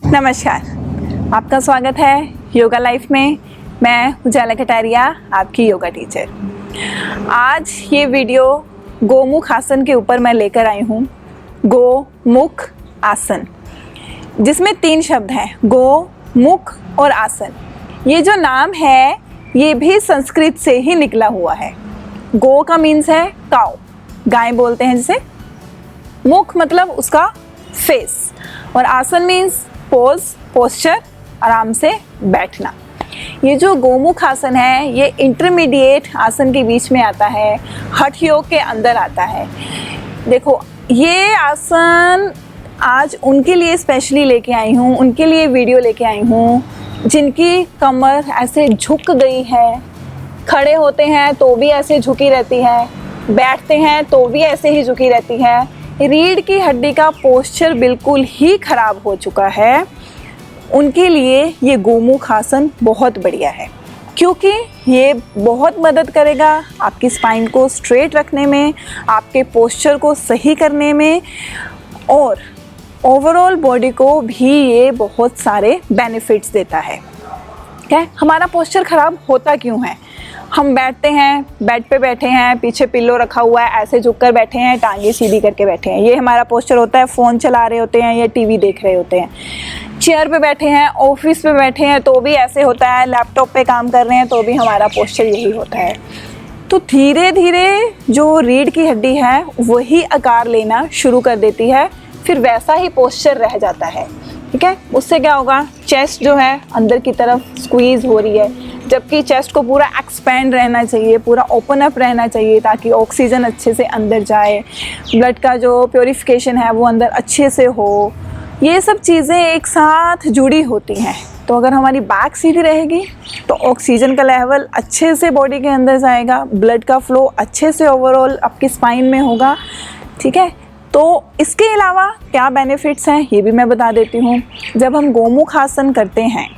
नमस्कार, आपका स्वागत है योगा लाइफ में। मैं उजाला कटारिया, आपकी योगा टीचर। आज ये वीडियो गोमुख आसन के ऊपर मैं लेकर आई हूँ। गोमुख आसन, जिसमें 3 शब्द हैं, गो, मुख और आसन। ये जो नाम है ये भी संस्कृत से ही निकला हुआ है। गो का मीन्स है काऊ, गाय बोलते हैं जिसे। मुख मतलब उसका फेस, और आसन मीन्स पोज, पोस्चर, आराम से बैठना। ये जो गोमुख आसन है ये इंटरमीडिएट आसन के बीच में आता है, हठ योग के अंदर आता है। देखो, ये आसन आज उनके लिए स्पेशली लेके आई हूँ, उनके लिए वीडियो लेके आई हूँ जिनकी कमर ऐसे झुक गई है, खड़े होते हैं तो भी ऐसे झुकी रहती है, बैठते हैं तो भी ऐसे ही झुकी रहती है। रीढ़ की हड्डी का पोस्चर बिल्कुल ही खराब हो चुका है। उनके लिए ये गोमुख आसन बहुत बढ़िया है, क्योंकि ये बहुत मदद करेगा आपकी स्पाइन को स्ट्रेट रखने में, आपके पोस्चर को सही करने में, और ओवरऑल बॉडी को भी ये बहुत सारे बेनिफिट्स देता है। क्या हमारा पोस्चर खराब होता क्यों है? हम बैठते हैं, बेड पे बैठे हैं, पीछे पिल्लो रखा हुआ है, ऐसे झुककर बैठे हैं, टांगे सीधी करके बैठे हैं, ये हमारा पोस्चर होता है। फ़ोन चला रहे होते हैं या टीवी देख रहे होते हैं, चेयर पे बैठे हैं, ऑफिस पे बैठे हैं तो भी ऐसे होता है, लैपटॉप पे काम कर रहे हैं तो भी हमारा पोस्चर यही होता है। तो धीरे धीरे जो रीढ़ की हड्डी है वही आकार लेना शुरू कर देती है, फिर वैसा ही पोस्चर रह जाता है। ठीक है, उससे क्या होगा, चेस्ट जो है अंदर की तरफ स्क्वीज हो रही है, जबकि चेस्ट को पूरा एक्सपेंड रहना चाहिए, पूरा ओपन अप रहना चाहिए, ताकि ऑक्सीजन अच्छे से अंदर जाए, ब्लड का जो प्योरीफिकेशन है वो अंदर अच्छे से हो। ये सब चीज़ें एक साथ जुड़ी होती हैं। तो अगर हमारी बैक सीधी रहेगी तो ऑक्सीजन का लेवल अच्छे से बॉडी के अंदर जाएगा, ब्लड का फ्लो अच्छे से ओवरऑल आपकी स्पाइन में होगा। ठीक है, तो इसके अलावा क्या बेनिफिट्स हैं ये भी मैं बता देती हूँ। जब हम गोमुख आसन करते हैं,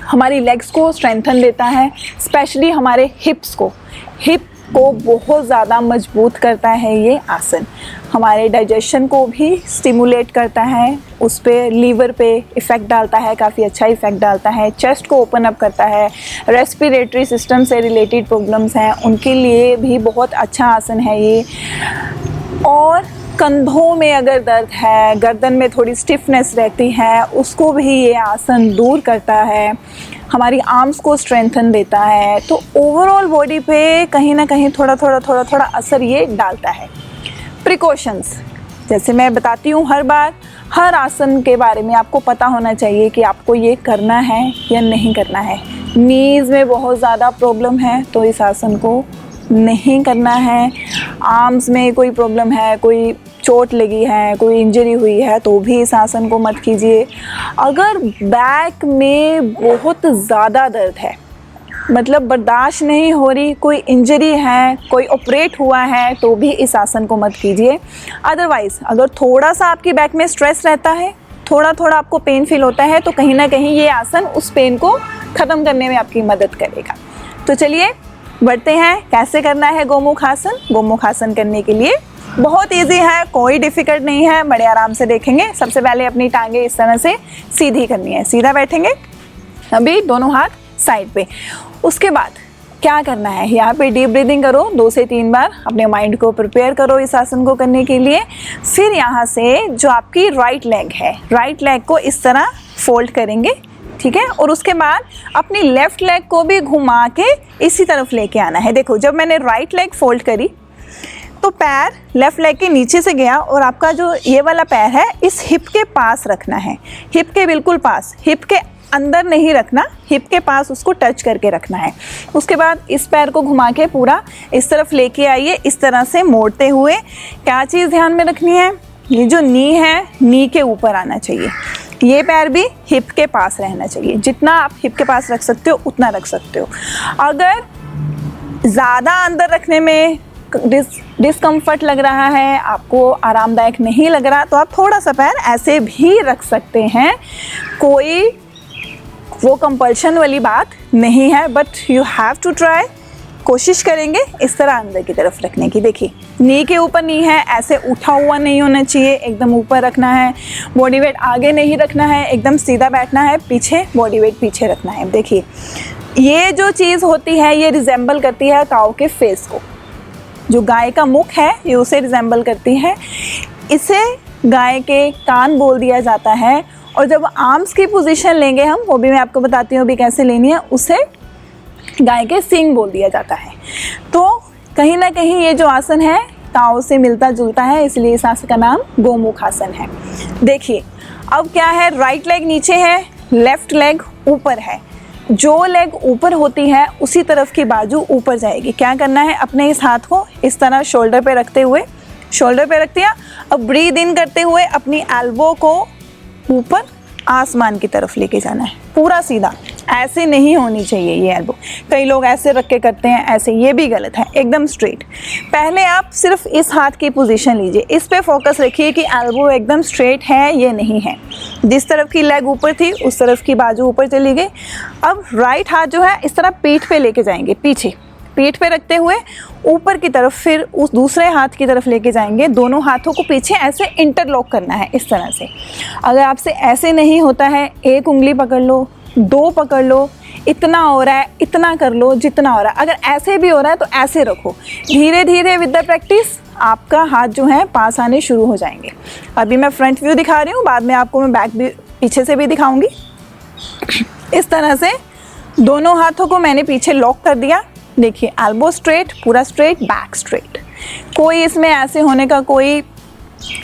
हमारी लेग्स को स्ट्रेंथन देता है, स्पेशली हमारे हिप को बहुत ज़्यादा मजबूत करता है ये आसन। हमारे डाइजेशन को भी स्टिमुलेट करता है, उस पर लीवर पे इफ़ेक्ट डालता है, काफ़ी अच्छा इफ़ेक्ट डालता है। चेस्ट को ओपन अप करता है, रेस्पिरेटरी सिस्टम से रिलेटेड प्रॉब्लम्स हैं उनके लिए भी बहुत अच्छा आसन है ये। और कंधों में अगर दर्द है, गर्दन में थोड़ी स्टिफनेस रहती है, उसको भी ये आसन दूर करता है। हमारी आर्म्स को स्ट्रेंथन देता है। तो ओवरऑल बॉडी पे कहीं ना कहीं थोड़ा असर ये डालता है। प्रिकॉशंस, जैसे मैं बताती हूँ हर बार, हर आसन के बारे में आपको पता होना चाहिए कि आपको ये करना है या नहीं करना है। नीज़ में बहुत ज़्यादा प्रॉब्लम है तो इस आसन को नहीं करना है। आर्म्स में कोई प्रॉब्लम है, कोई चोट लगी है, कोई इंजरी हुई है तो भी इस आसन को मत कीजिए। अगर बैक में बहुत ज़्यादा दर्द है, मतलब बर्दाश्त नहीं हो रही, कोई इंजरी है, कोई ऑपरेट हुआ है तो भी इस आसन को मत कीजिए। अदरवाइज़ अगर थोड़ा सा आपकी बैक में स्ट्रेस रहता है, थोड़ा आपको पेन फील होता है, तो कहीं ना कहीं ये आसन उस पेन को ख़त्म करने में आपकी मदद करेगा। तो चलिए बढ़ते हैं, कैसे करना है गोमुख आसन। गोमुख आसन करने के लिए बहुत इजी है, कोई डिफ़िकल्ट नहीं है, बड़े आराम से देखेंगे। सबसे पहले अपनी टांगे इस तरह से सीधी करनी है, सीधा बैठेंगे, अभी दोनों हाथ साइड पे। उसके बाद क्या करना है, यहाँ पे डीप ब्रीदिंग करो 2 से 3 बार, अपने माइंड को प्रिपेयर करो इस आसन को करने के लिए। फिर यहाँ से जो आपकी राइट लेग है, राइट लेग को इस तरह फोल्ड करेंगे। ठीक है, और उसके बाद अपनी लेफ़्ट लेग को भी घुमा के इसी तरफ लेके आना है। देखो, जब मैंने राइट लेग फोल्ड करी तो पैर लेफ़्ट लेग के नीचे से गया, और आपका जो ये वाला पैर है इस हिप के पास रखना है, हिप के बिल्कुल पास, हिप के अंदर नहीं रखना, हिप के पास उसको टच करके रखना है। उसके बाद इस पैर को घुमा के पूरा इस तरफ लेके आइए, इस तरह से मोड़ते हुए। क्या चीज़ ध्यान में रखनी है, ये जो नी है, नी के ऊपर आना चाहिए, ये पैर भी हिप के पास रहना चाहिए। जितना आप हिप के पास रख सकते हो उतना रख सकते हो। अगर ज़्यादा अंदर रखने में डिस्कम्फर्ट लग रहा है, आपको आरामदायक नहीं लग रहा, तो आप थोड़ा सा पैर ऐसे भी रख सकते हैं, कोई वो कंपल्शन वाली बात नहीं है, but you have to try. कोशिश करेंगे इस तरह अंदर की तरफ रखने की। देखिए नी के ऊपर नी है, ऐसे उठा हुआ नहीं होना चाहिए, एकदम ऊपर रखना है। बॉडी वेट आगे नहीं रखना है, एकदम सीधा बैठना है, पीछे बॉडी वेट पीछे रखना है। देखिए ये जो चीज़ होती है ये रिजेंबल करती है काऊ के फेस को। जो गाय का मुख है ये उसे रिजेंबल करती है। इसे गाय के कान बोल दिया जाता है। और जब आर्म्स की पोजीशन लेंगे हम, वो भी मैं आपको बताती हूँ अभी कैसे लेनी है, उसे गाय के सींग बोल दिया जाता है। तो कहीं ना कहीं ये जो आसन है काऊ से मिलता जुलता है, इसलिए इस आसन का नाम गोमुख आसन है। देखिए अब क्या है, राइट लेग नीचे है, लेफ्ट लेग ऊपर है। जो लेग ऊपर होती है उसी तरफ की बाजू ऊपर जाएगी। क्या करना है, अपने इस हाथ को इस तरह शोल्डर पे रखते हुए, शोल्डर पे रख दिया। अब ब्रीद इन करते हुए अपनी एल्बो को ऊपर आसमान की तरफ लेके जाना है, पूरा सीधा। ऐसे नहीं होनी चाहिए ये एल्बो। कई लोग ऐसे रख के करते हैं, ऐसे, ये भी गलत है, एकदम स्ट्रेट। पहले आप सिर्फ इस हाथ की पोजीशन लीजिए, इस पे फोकस रखिए कि एल्बो एकदम स्ट्रेट है ये नहीं है। जिस तरफ की लेग ऊपर थी उस तरफ की बाजू ऊपर चली गई। अब राइट हाथ जो है इस तरह पीठ पे लेके जाएंगे, पीछे पीठ पे रखते हुए ऊपर की तरफ, फिर उस दूसरे हाथ की तरफ लेके जाएंगे। दोनों हाथों को पीछे ऐसे इंटरलॉक करना है इस तरह से। अगर आपसे ऐसे नहीं होता है, एक उंगली पकड़ लो, दो पकड़ लो, इतना हो रहा है इतना कर लो जितना हो रहा है। अगर ऐसे भी हो रहा है तो ऐसे रखो। धीरे धीरे विद द प्रैक्टिस आपका हाथ जो है पास आने शुरू हो जाएंगे। अभी मैं फ्रंट व्यू दिखा रही हूँ, बाद में आपको मैं बैक भी पीछे से भी दिखाऊंगी। इस तरह से दोनों हाथों को मैंने पीछे लॉक कर दिया। देखिए एल्बो स्ट्रेट, पूरा स्ट्रेट, बैक स्ट्रेट। कोई इसमें ऐसे होने का कोई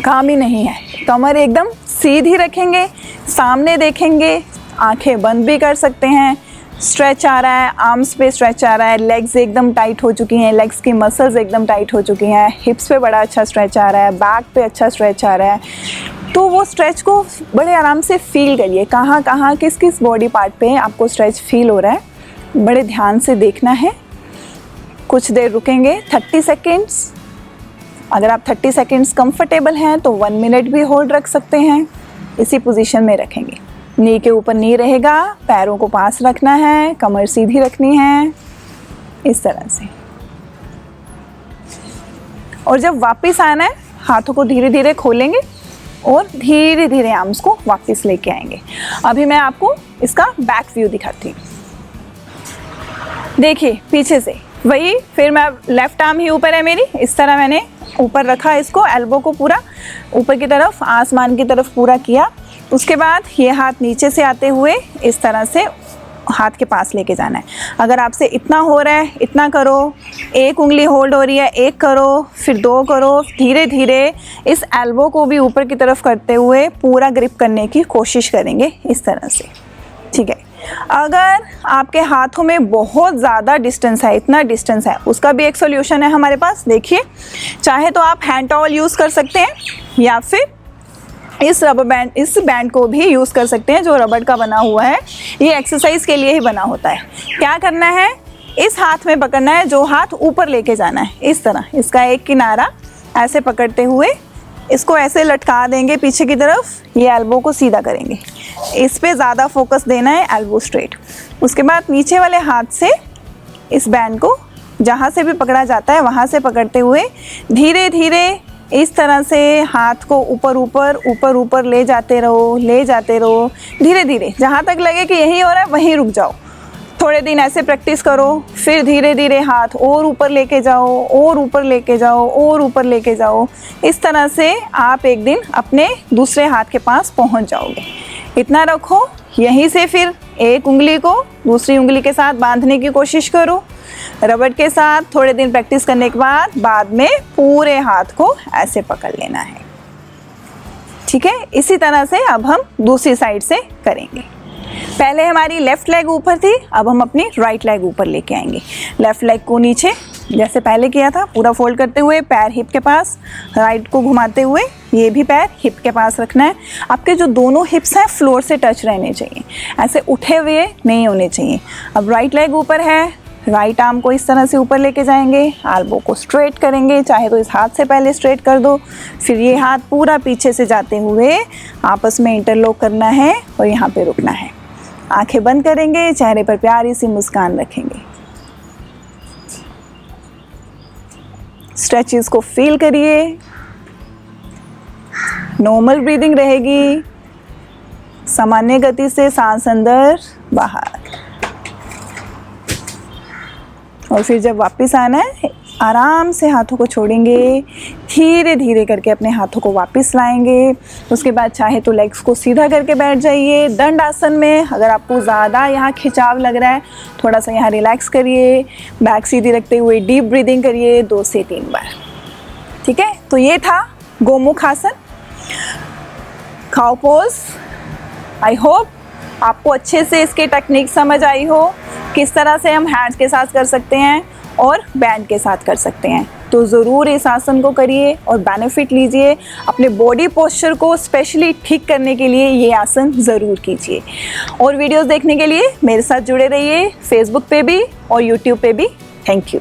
काम ही नहीं है। कमर एकदम सीधी रखेंगे, सामने देखेंगे, आंखें बंद भी कर सकते हैं। स्ट्रेच आ रहा है, आर्म्स पे स्ट्रेच आ रहा है, लेग्स एकदम टाइट हो चुकी हैं, लेग्स की मसल्स एकदम टाइट हो चुकी हैं, हिप्स पे बड़ा अच्छा स्ट्रेच आ रहा है, बैक पे अच्छा स्ट्रेच आ रहा है। तो वो स्ट्रेच को बड़े आराम से फील करिए, कहाँ कहाँ किस किस बॉडी पार्ट पे आपको स्ट्रेच फील हो रहा है। बड़े ध्यान से देखना है। कुछ देर रुकेंगे, 30 सेकेंड्स। अगर आप 30 सेकेंड्स कंफर्टेबल हैं तो 1 मिनट भी होल्ड रख सकते हैं। इसी पोजीशन में रखेंगे। नी के ऊपर नी रहेगा, पैरों को पास रखना है, कमर सीधी रखनी है, इस तरह से। और जब वापस आना है, हाथों को धीरे धीरे खोलेंगे और धीरे धीरे आर्म्स को वापस लेके आएंगे। अभी मैं आपको इसका बैक व्यू दिखाती हूँ। देखिए पीछे से वही, फिर मैं लेफ्ट आर्म ही ऊपर है मेरी, इस तरह मैंने ऊपर रखा इसको, एल्बो को पूरा ऊपर की तरफ, आसमान की तरफ पूरा किया। उसके बाद ये हाथ नीचे से आते हुए इस तरह से हाथ के पास लेके जाना है। अगर आपसे इतना हो रहा है इतना करो, एक उंगली होल्ड हो रही है एक करो, फिर दो करो। धीरे धीरे इस एल्बो को भी ऊपर की तरफ करते हुए पूरा ग्रिप करने की कोशिश करेंगे इस तरह से, ठीक है। अगर आपके हाथों में बहुत ज़्यादा डिस्टेंस है, इतना डिस्टेंस है, उसका भी एक सोल्यूशन है हमारे पास। देखिए, चाहे तो आप हैंड टॉवल यूज़ कर सकते हैं या फिर इस रबर बैंड, इस बैंड को भी यूज़ कर सकते हैं जो रबड़ का बना हुआ है। ये एक्सरसाइज के लिए ही बना होता है। क्या करना है, इस हाथ में पकड़ना है, जो हाथ ऊपर लेके जाना है, इस तरह इसका एक किनारा ऐसे पकड़ते हुए इसको ऐसे लटका देंगे पीछे की तरफ। ये एल्बो को सीधा करेंगे, इस पे ज़्यादा फोकस देना है, एल्बो स्ट्रेट। उसके बाद नीचे वाले हाथ से इस बैंड को जहाँ से भी पकड़ा जाता है वहाँ से पकड़ते हुए धीरे धीरे इस तरह से हाथ को ऊपर ऊपर ऊपर ऊपर ले जाते रहो, ले जाते रहो। धीरे धीरे जहाँ तक लगे कि यही हो रहा है वहीं रुक जाओ। थोड़े दिन ऐसे प्रैक्टिस करो, फिर धीरे धीरे हाथ और ऊपर लेके जाओ, और ऊपर लेके जाओ, और ऊपर लेके जाओ। इस तरह से आप एक दिन अपने दूसरे हाथ के पास पहुंच जाओगे। इतना रखो। यहीं से फिर एक उंगली को दूसरी उंगली के साथ बांधने की कोशिश करो रबड़ के साथ। थोड़े दिन प्रैक्टिस करने के बाद में पूरे हाथ को ऐसे पकड़ लेना है, ठीक है। इसी तरह से अब हम दूसरी साइड से करेंगे। पहले हमारी लेफ्ट लेग ऊपर थी, अब हम अपनी राइट लेग ऊपर लेके आएंगे। लेफ्ट लेग को नीचे जैसे पहले किया था पूरा फोल्ड करते हुए, पैर हिप के पास, राइट को घुमाते हुए ये भी पैर हिप के पास रखना है। आपके जो दोनों हिप्स हैं फ्लोर से टच रहने चाहिए, ऐसे उठे हुए नहीं होने चाहिए। अब राइट लेग ऊपर है, राइट आर्म को इस तरह से ऊपर लेके जाएंगे, एल्बो को स्ट्रेट करेंगे। चाहे तो इस हाथ से पहले स्ट्रेट कर दो, फिर ये हाथ पूरा पीछे से जाते हुए आपस में इंटरलॉक करना है और यहाँ पे रुकना है। आंखें बंद करेंगे, चेहरे पर प्यारी सी मुस्कान रखेंगे। स्ट्रेचेस को फील करिए। नॉर्मल ब्रीदिंग रहेगी, सामान्य गति से सांस अंदर बाहर। और फिर जब वापस आना है, आराम से हाथों को छोड़ेंगे, धीरे धीरे करके अपने हाथों को वापस लाएंगे। उसके बाद चाहे तो लेग्स को सीधा करके बैठ जाइए दंड आसन में। अगर आपको ज़्यादा यहाँ खिंचाव लग रहा है, थोड़ा सा यहाँ रिलैक्स करिए, बैक सीधी रखते हुए डीप ब्रीदिंग करिए 2 से 3 बार। ठीक है, तो ये था गोमुख आसन, काउ पोज। आई होप आपको अच्छे से इसकी टेक्निक समझ आई हो, किस तरह से हम हैंड्स के साथ कर सकते हैं और बैंड के साथ कर सकते हैं। तो ज़रूर इस आसन को करिए और बेनिफिट लीजिए। अपने बॉडी पोस्चर को स्पेशली ठीक करने के लिए ये आसन ज़रूर कीजिए। और वीडियोस देखने के लिए मेरे साथ जुड़े रहिए, फेसबुक पे भी और यूट्यूब पे भी। Thank you.